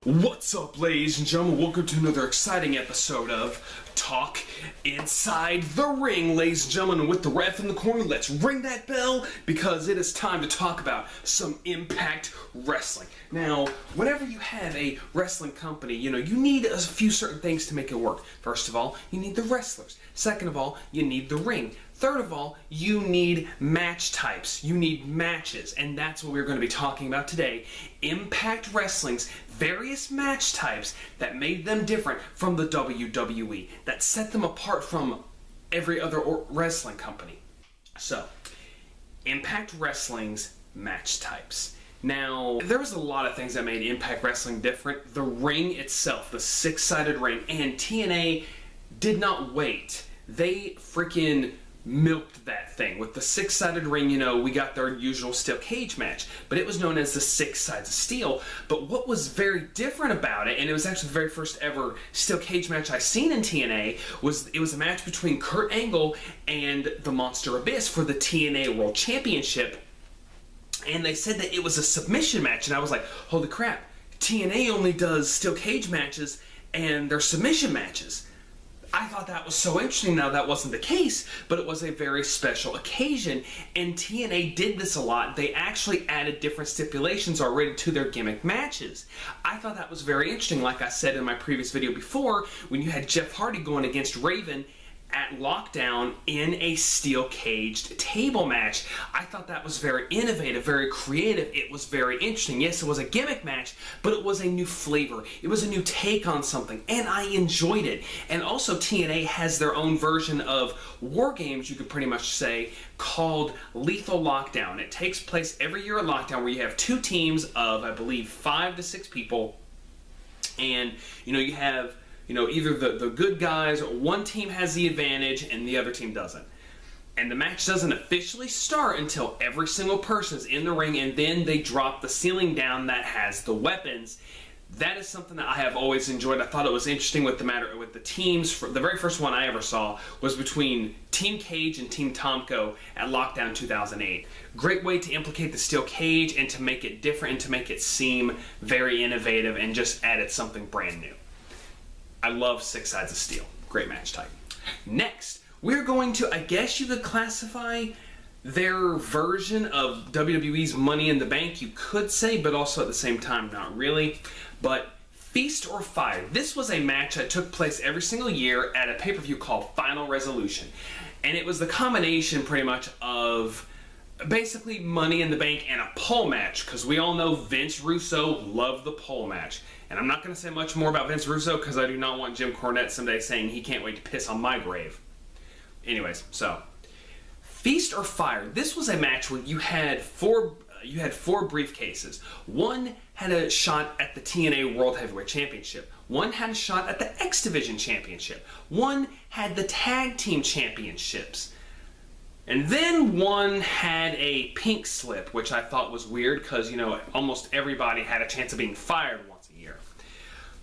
What's up, ladies and gentlemen? Welcome to another exciting episode of Talk Inside the Ring. Ladies and gentlemen, with the ref in the corner, let's ring that bell because it is time to talk about some Impact Wrestling. Now, whenever you have a wrestling company, you need a few certain things to make it work. First of all, you need the wrestlers. Second of all, you need the ring. Third of all, you need match types. You need matches, and that's what we're going to be talking about today. Impact Wrestling's various match types that made them different from the WWE, that set them apart from every other wrestling company. So, Impact Wrestling's match types. Now, there was a lot of things that made Impact Wrestling different. The ring itself, the six-sided ring, and TNA did not wait. They freaking milked that thing. With the six-sided ring, we got their usual steel cage match, but it was known as the six sides of steel. But what was very different about it, and it was actually the very first ever steel cage match I seen in TNA, was it was a match between Kurt Angle and the Monster Abyss for the TNA World Championship. And they said that it was a submission match, and I was like, holy crap, TNA only does steel cage matches and they're submission matches. I thought that was so interesting. Now, that wasn't the case, but it was a very special occasion, and TNA did this a lot. They actually added different stipulations already to their gimmick matches. I thought that was very interesting. Like I said in my previous video before, when you had Jeff Hardy going against Raven at Lockdown in a steel caged table match. I thought that was very innovative, very creative. It was very interesting. Yes, it was a gimmick match, but it was a new flavor. It was a new take on something, and I enjoyed it. And also, TNA has their own version of War Games, you could pretty much say, called Lethal Lockdown. It takes place every year at Lockdown, where you have two teams of, I believe, 5 to 6 people, and you have either the good guys, one team has the advantage and the other team doesn't. And the match doesn't officially start until every single person is in the ring, and then they drop the ceiling down that has the weapons. That is something that I have always enjoyed. I thought it was interesting with the teams. The very first one I ever saw was between Team Cage and Team Tomko at Lockdown 2008. Great way to implicate the steel cage and to make it different and to make it seem very innovative and just added something brand new. I love Six Sides of Steel. Great match type. Next, we're going to, I guess you could classify their version of WWE's Money in the Bank, you could say, but also at the same time, not really. But Feast or Fire. This was a match that took place every single year at a pay-per-view called Final Resolution. And it was the combination, pretty much, of basically Money in the Bank and a pole match, because we all know Vince Russo loved the pole match. And I'm not going to say much more about Vince Russo because I do not want Jim Cornette someday saying he can't wait to piss on my grave. Anyways, so Feast or Fire. This was a match where you had four briefcases. One had a shot at the TNA World Heavyweight Championship. One had a shot at the X Division Championship. One had the Tag Team Championships. And then one had a pink slip, which I thought was weird because, almost everybody had a chance of being fired once a year.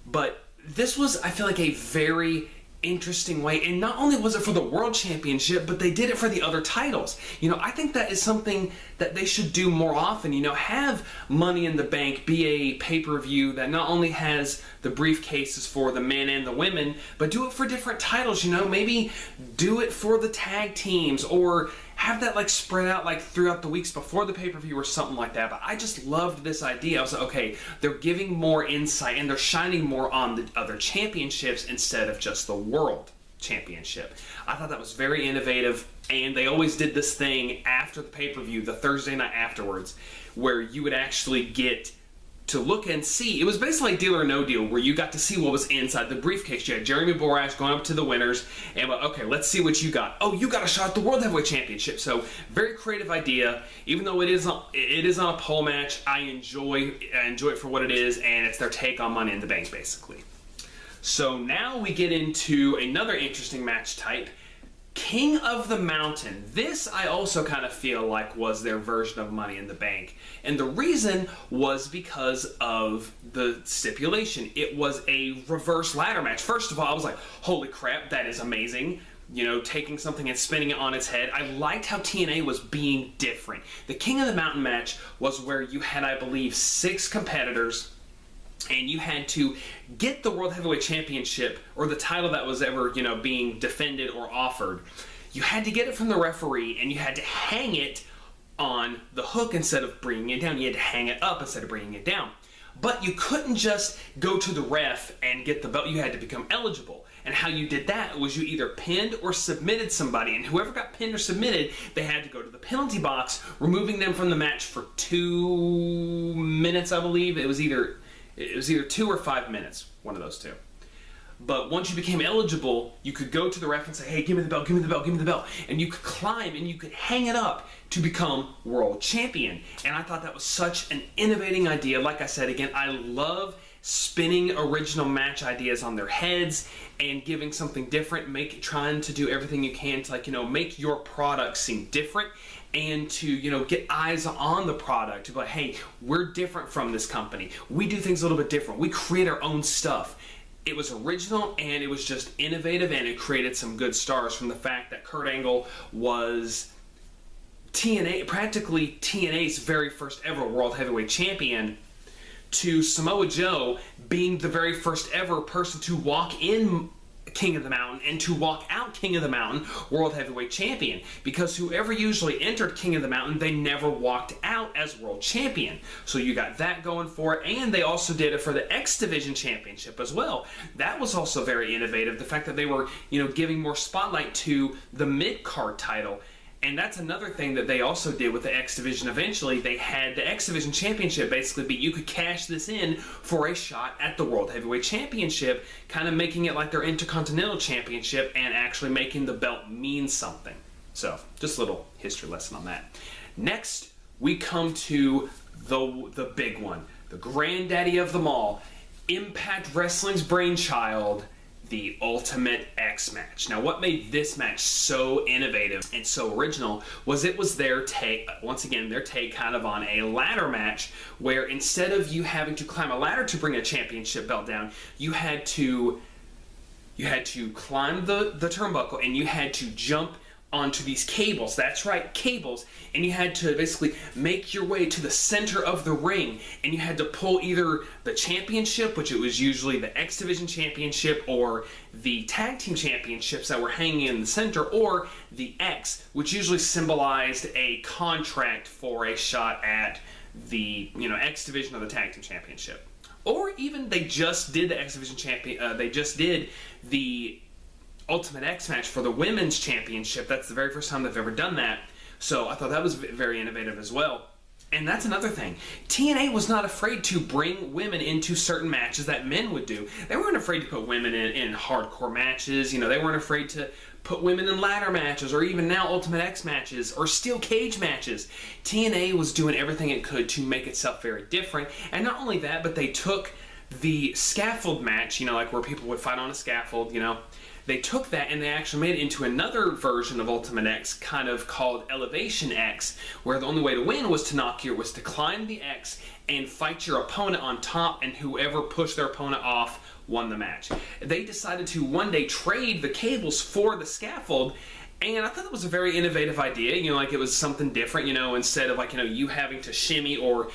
But this was, I feel like, a very interesting way. And not only was it for the World Championship, but they did it for the other titles. I think that is something that they should do more often. Have Money in the Bank be a pay-per-view that not only has the briefcases for the men and the women, but do it for different titles. Maybe do it for the tag teams, or have that spread out throughout the weeks before the pay-per-view or something like that. But I just loved this idea. I was like, okay, they're giving more insight and they're shining more on the other championships instead of just the World Championship. I thought that was very innovative, and they always did this thing after the pay-per-view, the Thursday night afterwards, where you would actually get to look and see. It was basically Deal or No Deal, where you got to see what was inside the briefcase. You had Jeremy Borash going up to the winners, and okay, let's see what you got. Oh, you got a shot at the World Heavyweight Championship. So, very creative idea. Even though it is on a pole match, I enjoy it for what it is, and it's their take on Money in the Bank, basically. So now we get into another interesting match type, King of the Mountain. This I also kind of feel like was their version of Money in the Bank. And the reason was because of the stipulation. It was a reverse ladder match. First of all, I was like, holy crap, that is amazing. Taking something and spinning it on its head. I liked how TNA was being different. The King of the Mountain match was where you had, I believe, 6 competitors and you had to get the World Heavyweight Championship, or the title that was ever, being defended or offered. You had to get it from the referee, and you had to hang it on the hook instead of bringing it down. You had to hang it up instead of bringing it down. But you couldn't just go to the ref and get the belt. You had to become eligible. And how you did that was you either pinned or submitted somebody, and whoever got pinned or submitted, they had to go to the penalty box, removing them from the match for 2 minutes, I believe. It was either 2 or 5 minutes, one of those two. But once you became eligible, you could go to the ref and say, hey, give me the belt, give me the belt, give me the belt. And you could climb and you could hang it up to become world champion. And I thought that was such an innovating idea. Like I said, again, I love spinning original match ideas on their heads and giving something different, trying to do everything you can to make your product seem different, and to get eyes on the product, to be like, hey, we're different from this company. We do things a little bit different. We create our own stuff. It was original, and it was just innovative, and it created some good stars from the fact that Kurt Angle was practically TNA's very first ever World Heavyweight Champion, to Samoa Joe being the very first ever person to walk in King of the Mountain and to walk out King of the Mountain World Heavyweight Champion, because whoever usually entered King of the Mountain, they never walked out as World Champion. So you got that going for it, and they also did it for the X Division Championship as well. That was also very innovative, the fact that they were giving more spotlight to the mid-card title. And that's another thing that they also did with the X Division eventually. They had the X Division Championship basically be, you could cash this in for a shot at the World Heavyweight Championship, kind of making it like their Intercontinental Championship and actually making the belt mean something. So, just a little history lesson on that. Next, we come to the big one, the granddaddy of them all, Impact Wrestling's brainchild, the Ultimate X match. Now, what made this match so innovative and so original was it was their take, once again, their take kind of on a ladder match, where instead of you having to climb a ladder to bring a championship belt down, you had to climb the turnbuckle, and you had to jump onto these cables. That's right, cables. And you had to basically make your way to the center of the ring, and you had to pull either the championship, which it was usually the X Division Championship or the Tag Team Championships that were hanging in the center, or the X, which usually symbolized a contract for a shot at the X Division or the Tag Team Championship. Or even they just did the X Division Champion. They just did the Ultimate X match for the Women's Championship. That's the very first time they've ever done that. So I thought that was very innovative as well. And that's another thing. TNA was not afraid to bring women into certain matches that men would do. They weren't afraid to put women in hardcore matches. They weren't afraid to put women in ladder matches, or even now Ultimate X matches, or steel cage matches. TNA was doing everything it could to make itself very different. And not only that, but they took the scaffold match, like where people would fight on a scaffold, they took that and they actually made it into another version of Ultimate X, kind of called Elevation X, where the only way to win was to climb the X and fight your opponent on top, and whoever pushed their opponent off won the match. They decided to one day trade the cables for the scaffold, and I thought that was a very innovative idea. It was something different, instead of you having to shimmy or,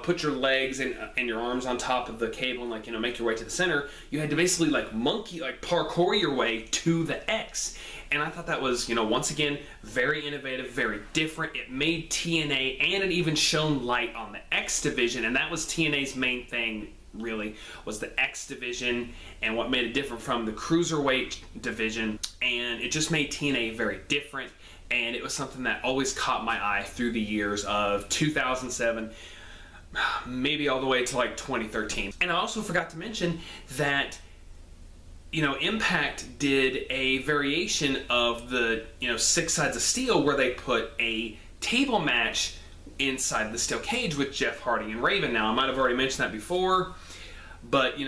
put your legs and your arms on top of the cable and make your way to the center. You had to basically parkour your way to the X. And I thought that was, once again, very innovative, very different. It made TNA, and it even shone light on the X Division, and that was TNA's main thing, really, was the X Division, and what made it different from the Cruiserweight division. And it just made TNA very different, and it was something that always caught my eye through the years of 2007, maybe all the way to 2013. And I also forgot to mention that Impact did a variation of the 6 Sides of Steel, where they put a table match inside the steel cage with Jeff Hardy and Raven. Now, I might have already mentioned that before, but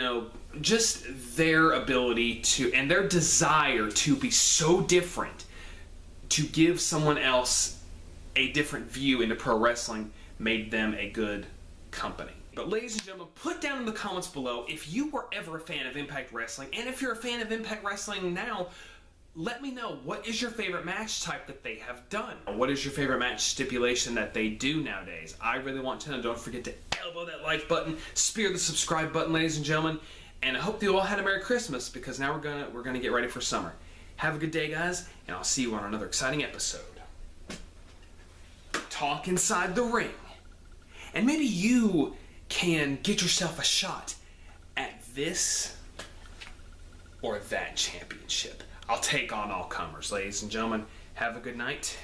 just their ability to, and their desire to be so different, to give someone else a different view into pro wrestling, made them a good company. But ladies and gentlemen, put down in the comments below if you were ever a fan of Impact Wrestling, and if you're a fan of Impact Wrestling now, let me know, what is your favorite match type that they have done? What is your favorite match stipulation that they do nowadays? I really want to know. Don't forget to elbow that like button, spear the subscribe button, ladies and gentlemen. And I hope you all had a Merry Christmas, because now we're gonna get ready for summer. Have a good day, guys, and I'll see you on another exciting episode. Talk Inside the Ring. And maybe you can get yourself a shot at this or that championship. I'll take on all comers, ladies and gentlemen. Have a good night.